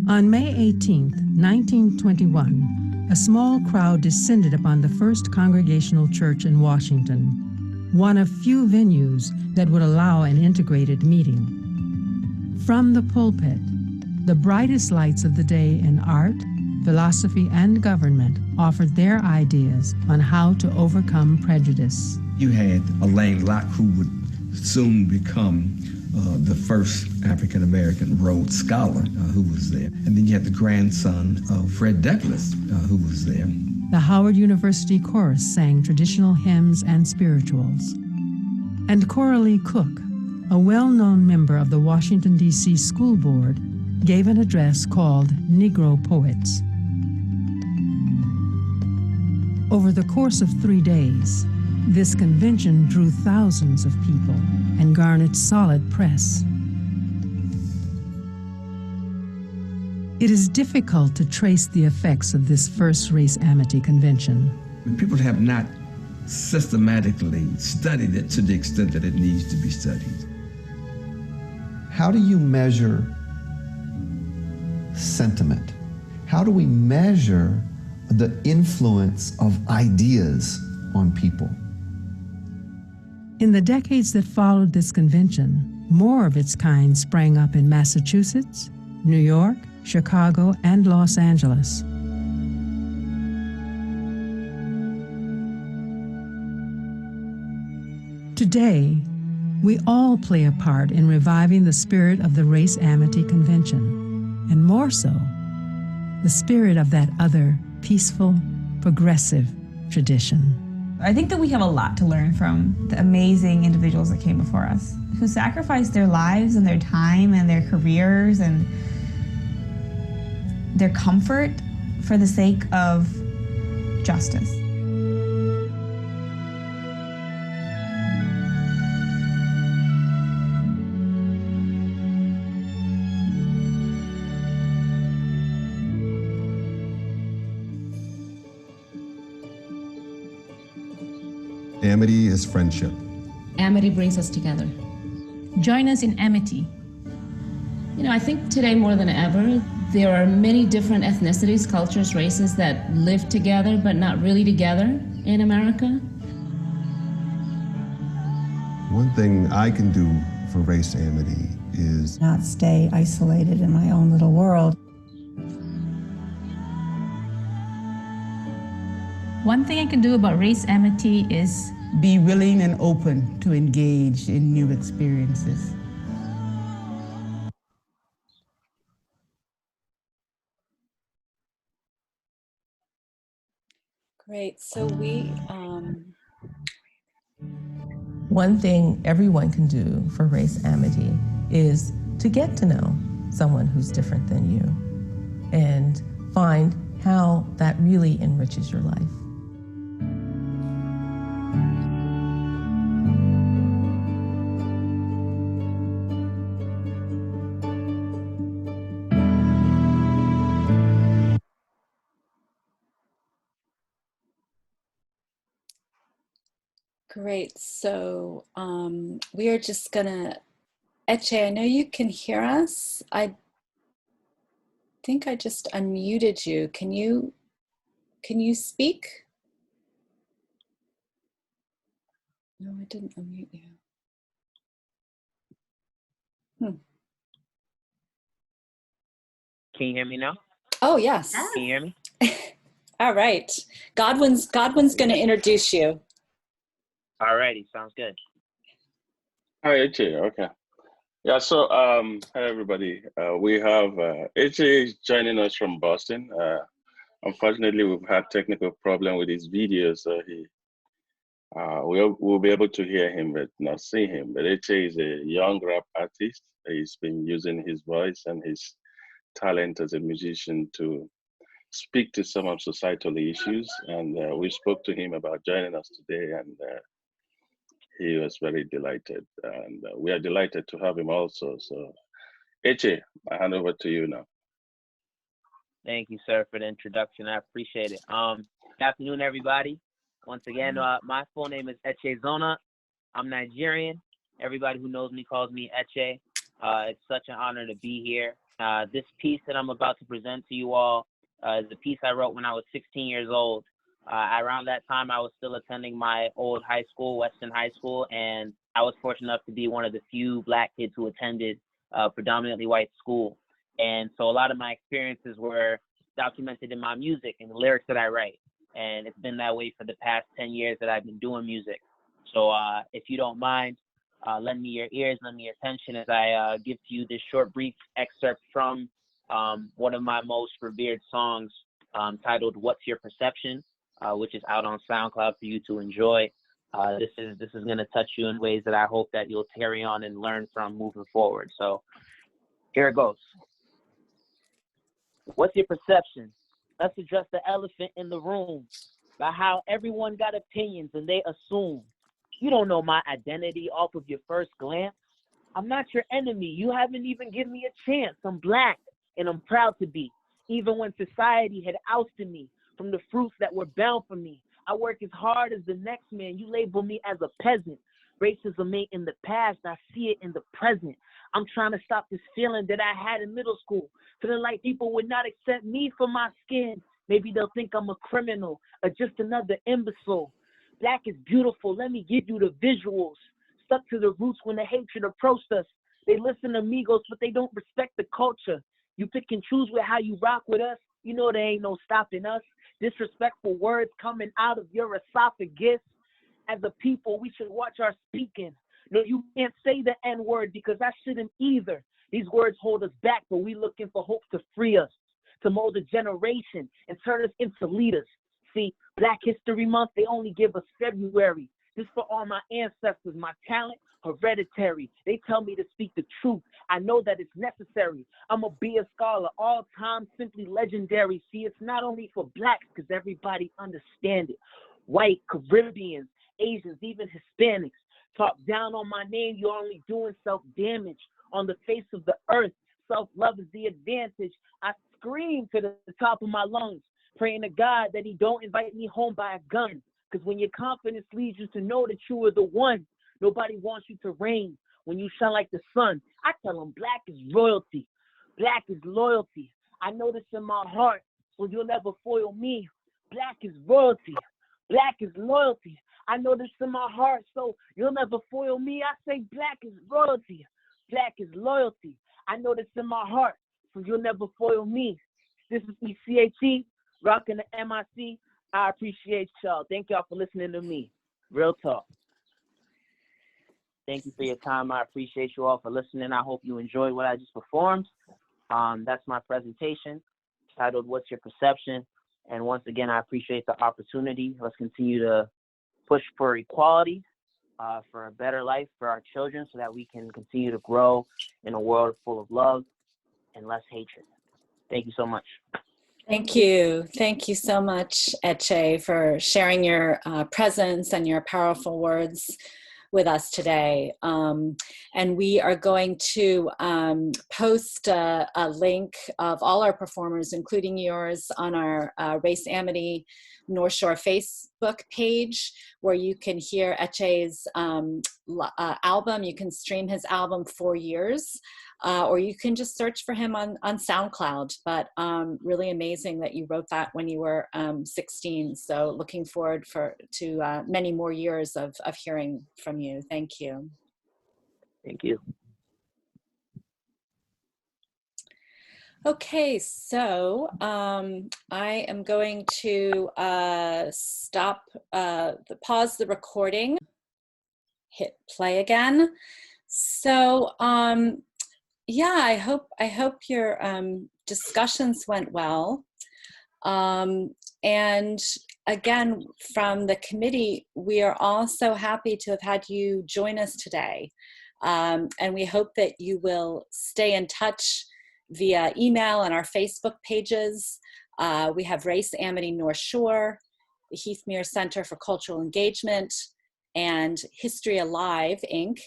On May 18, 1921, a small crowd descended upon the First Congregational Church in Washington, one of few venues that would allow an integrated meeting. From the pulpit, the brightest lights of the day in art, philosophy, and government offered their ideas on how to overcome prejudice. You had Alain Locke, who would soon become the first African-American Rhodes Scholar who was there. And then you had the grandson of Fred Douglass who was there. The Howard University Chorus sang traditional hymns and spirituals. And Coralie Cook, a well-known member of the Washington, D.C. School Board, gave an address called Negro Poets. Over the course of 3 days, this convention drew thousands of people and garnered solid press. It is difficult to trace the effects of this first Race Amity Convention. People have not systematically studied it to the extent that it needs to be studied. How do you measure sentiment? How do we measure the influence of ideas on people? In the decades that followed this convention, more of its kind sprang up in Massachusetts, New York, Chicago, and Los Angeles. Today, we all play a part in reviving the spirit of the Race Amity Convention, and more so, the spirit of that other peaceful, progressive tradition. I think that we have a lot to learn from the amazing individuals that came before us, who sacrificed their lives and their time and their careers and their comfort for the sake of justice. Amity is friendship. Amity brings us together. Join us in amity. You know, I think today more than ever, there are many different ethnicities, cultures, races that live together but not really together in America. One thing I can do for Race Amity is not stay isolated in my own little world. One thing I can do about Race Amity is be willing and open to engage in new experiences. Great. So one thing everyone can do for Race Amity is to get to know someone who's different than you and find how that really enriches your life. Great. So we are just gonna, Eche, I know you can hear us. I think I just unmuted you. Can you speak? No, I didn't unmute you. Can you hear me now? Oh, yes. Can you hear me? All right. Godwin's going to introduce you. Alrighty, sounds good. Hi, Eche. Okay. Yeah, so hi everybody. We have Eche is joining us from Boston. Unfortunately, we've had technical problem with his videos, so we'll be able to hear him but not see him. But Eche is a young rap artist. He's been using his voice and his talent as a musician to speak to some of societal issues, and we spoke to him about joining us today, and he was very delighted, and we are delighted to have him also. So, Eche, I hand over to you now. Thank you, sir, for the introduction. I appreciate it. Good afternoon, everybody. Once again, my full name is Eche Zona. I'm Nigerian. Everybody who knows me calls me Eche. It's such an honor to be here. This piece that I'm about to present to you all is a piece I wrote when I was 16 years old. Around that time, I was still attending my old high school, Weston High School, and I was fortunate enough to be one of the few Black kids who attended a predominantly white school. And so a lot of my experiences were documented in my music and the lyrics that I write. And it's been that way for the past 10 years that I've been doing music. So if you don't mind, lend me your ears, lend me your attention as I give to you this short, brief excerpt from one of my most revered songs titled "What's Your Perception?" Which is out on SoundCloud for you to enjoy. This is going to touch you in ways that I hope that you'll carry on and learn from moving forward. So here it goes. What's your perception? Let's address the elephant in the room by how everyone got opinions and they assume. You don't know my identity off of your first glance. I'm not your enemy. You haven't even given me a chance. I'm Black and I'm proud to be. Even when society had ousted me from the fruits that were bound for me, I work as hard as the next man. You label me as a peasant. Racism ain't in the past. I see it in the present. I'm trying to stop this feeling that I had in middle school, feeling like people would not accept me for my skin. Maybe they'll think I'm a criminal or just another imbecile. Black is beautiful. Let me give you the visuals. Stuck to the roots when the hatred approached us. They listen to Migos, but they don't respect the culture. You pick and choose with how you rock with us. You know there ain't no stopping us. Disrespectful words coming out of your esophagus. As a people, we should watch our speaking. No, you can't say the N-word because I shouldn't either. These words hold us back, but we looking for hope to free us, to mold a generation and turn us into leaders. See, Black History Month, they only give us February. This for all my ancestors, my talent, hereditary. They tell me to speak the truth. I know that it's necessary. I'm a be a scholar, all time simply legendary. See, it's not only for Blacks, because everybody understand it. White, Caribbeans, Asians, even Hispanics. Talk down on my name, you're only doing self-damage. On the face of the earth, self-love is the advantage. I scream to the top of my lungs, praying to God that he don't invite me home by a gun. Because when your confidence leads you to know that you are the one, nobody wants you to reign. When you shine like the sun, I tell them Black is royalty. Black is loyalty. I know this in my heart, so you'll never foil me. Black is royalty. Black is loyalty. I know this in my heart, so you'll never foil me. I say Black is royalty. Black is loyalty. I know this in my heart, so you'll never foil me. This is ECHE, rocking the MIC. I appreciate y'all. Thank y'all for listening to me. Real talk. Thank you for your time. I appreciate you all for listening. I hope you enjoyed what I just performed. That's my presentation titled "What's Your Perception?" And once again, I appreciate the opportunity. Let's continue to push for equality, for a better life for our children so that we can continue to grow in a world full of love and less hatred. Thank you so much. Thank you. Thank you so much, Eche, for sharing your presence and your powerful words with us today. And we are going to post a link of all our performers, including yours, on our Race Amity North Shore Facebook page, where you can hear Eche's album. You can stream his album 4 Years, or you can just search for him on SoundCloud. But really amazing that you wrote that when you were 16. So looking forward to many more years of hearing from you. Thank you. Thank you. Okay, so I am going to pause the recording, hit play again. So yeah, I hope your discussions went well. And again, from the committee, we are all so happy to have had you join us today. And we hope that you will stay in touch via email and our Facebook pages. We have Race Amity North Shore, the Heathmere Center for Cultural Engagement, and History Alive, Inc.,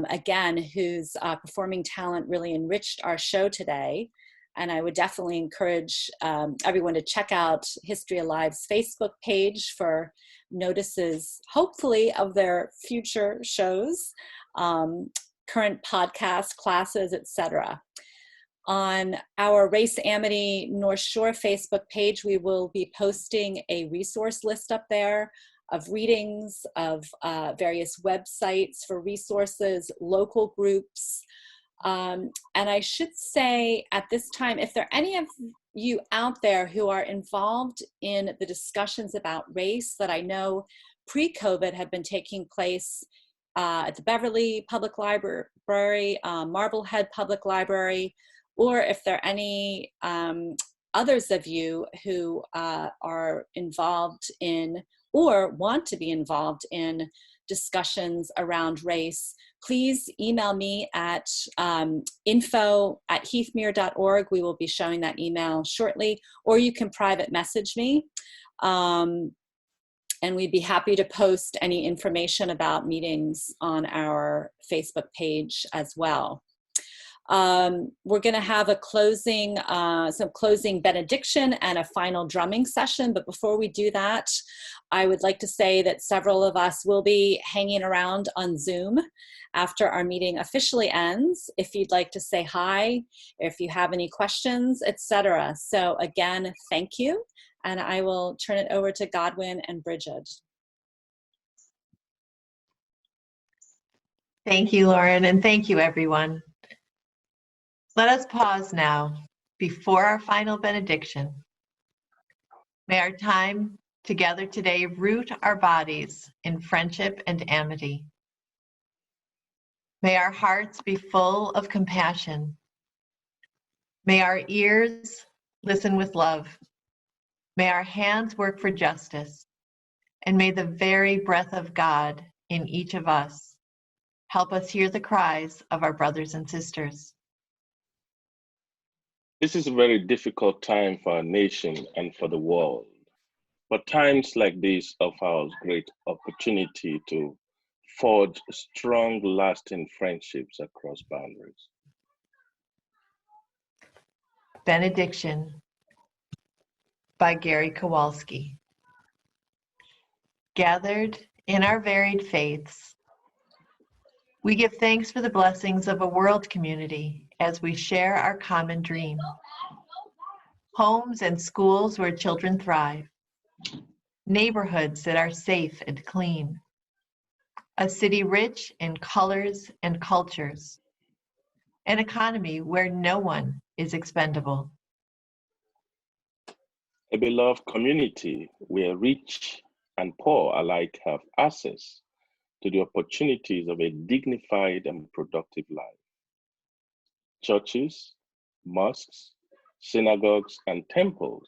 again, whose performing talent really enriched our show today. And I would definitely encourage everyone to check out History Alive's Facebook page for notices, hopefully, of their future shows, current podcasts, classes, etc. On our Race Amity North Shore Facebook page, we will be posting a resource list up there of readings, of various websites for resources, local groups. And I should say at this time, if there are any of you out there who are involved in the discussions about race that I know pre-COVID have been taking place at the Beverly Public Library, Marblehead Public Library, or if there are any others of you who are involved in or want to be involved in discussions around race, please email me at info@heathmere.org. We will be showing that email shortly, or you can private message me. And we'd be happy to post any information about meetings on our Facebook page as well. We're going to have a closing, some closing benediction and a final drumming session. But before we do that, I would like to say that several of us will be hanging around on Zoom after our meeting officially ends, if you'd like to say hi, if you have any questions, etc. So again, thank you. And I will turn it over to Godwin and Bridget. Thank you, Lauren, and thank you, everyone. Let us pause now before our final benediction. May our time together today root our bodies in friendship and amity. May our hearts be full of compassion. May our ears listen with love. May our hands work for justice. And may the very breath of God in each of us help us hear the cries of our brothers and sisters. This is a very difficult time for our nation and for the world. But times like this offer us great opportunity to forge strong, lasting friendships across boundaries. Benediction by Gary Kowalski. Gathered in our varied faiths, we give thanks for the blessings of a world community as we share our common dream. Homes and schools where children thrive. Neighborhoods that are safe and clean. A city rich in colors and cultures. An economy where no one is expendable. A beloved community where rich and poor alike have access to the opportunities of a dignified and productive life. Churches, mosques, synagogues, and temples,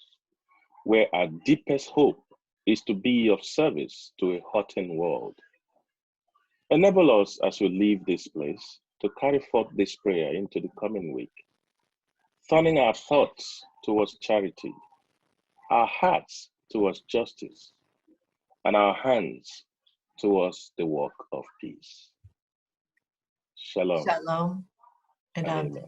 where our deepest hope is to be of service to a hurting world. Enable us as we leave this place to carry forth this prayer into the coming week, turning our thoughts towards charity, our hearts towards justice, and our hands towards the work of peace. Shalom. Shalom and amen.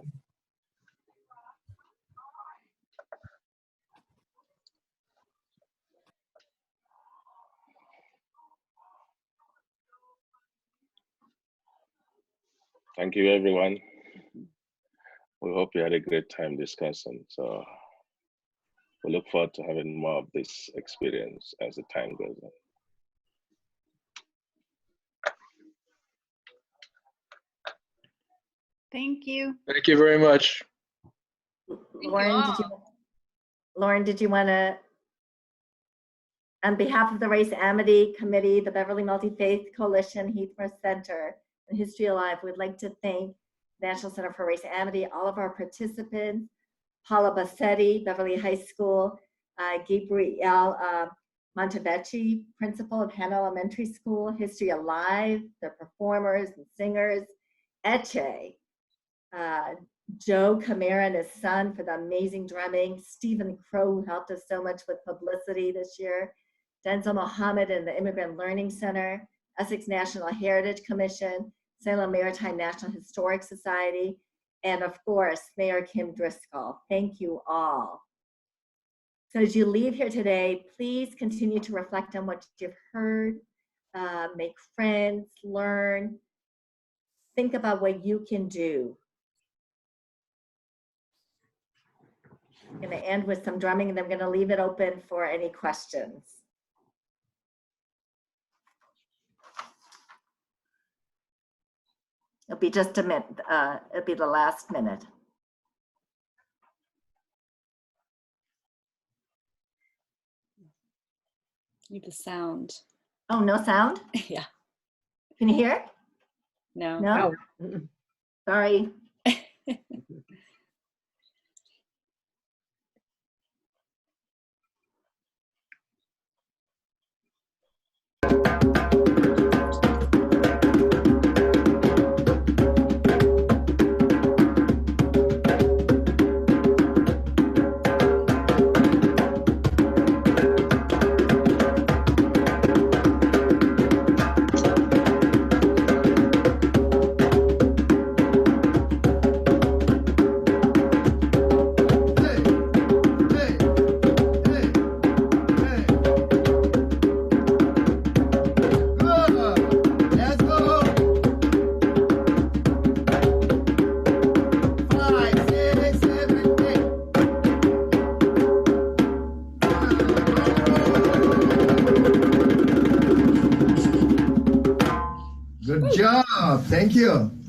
Thank you, everyone. We hope you had a great time discussing. So we look forward to having more of this experience as the time goes on. Thank you. Thank you very much. Lauren, did you want to, on behalf of the Race Amity Committee, the Beverly Multi-Faith Coalition, Heathmore Center, and History Alive, we'd like to thank National Center for Race Amity, all of our participants, Paula Bassetti, Beverly High School, Gabrielle Montevecchi, principal of Hannah Elementary School, History Alive, their performers and singers, Eche, Joe Camara and his son for the amazing drumming, Stephen Crow, who helped us so much with publicity this year, Denzel Mohammed and the Immigrant Learning Center, Essex National Heritage Commission, Salem Maritime National Historic Society, and of course, Mayor Kim Driscoll. Thank you all. So as you leave here today, please continue to reflect on what you've heard, make friends, learn, think about what you can do. I'm going to end with some drumming and then I'm going to leave it open for any questions. It'll be just a minute. It'll be the last minute. Need the sound. Oh, no sound? Yeah. Can you hear? No. No? Sorry. Good job. Thank you.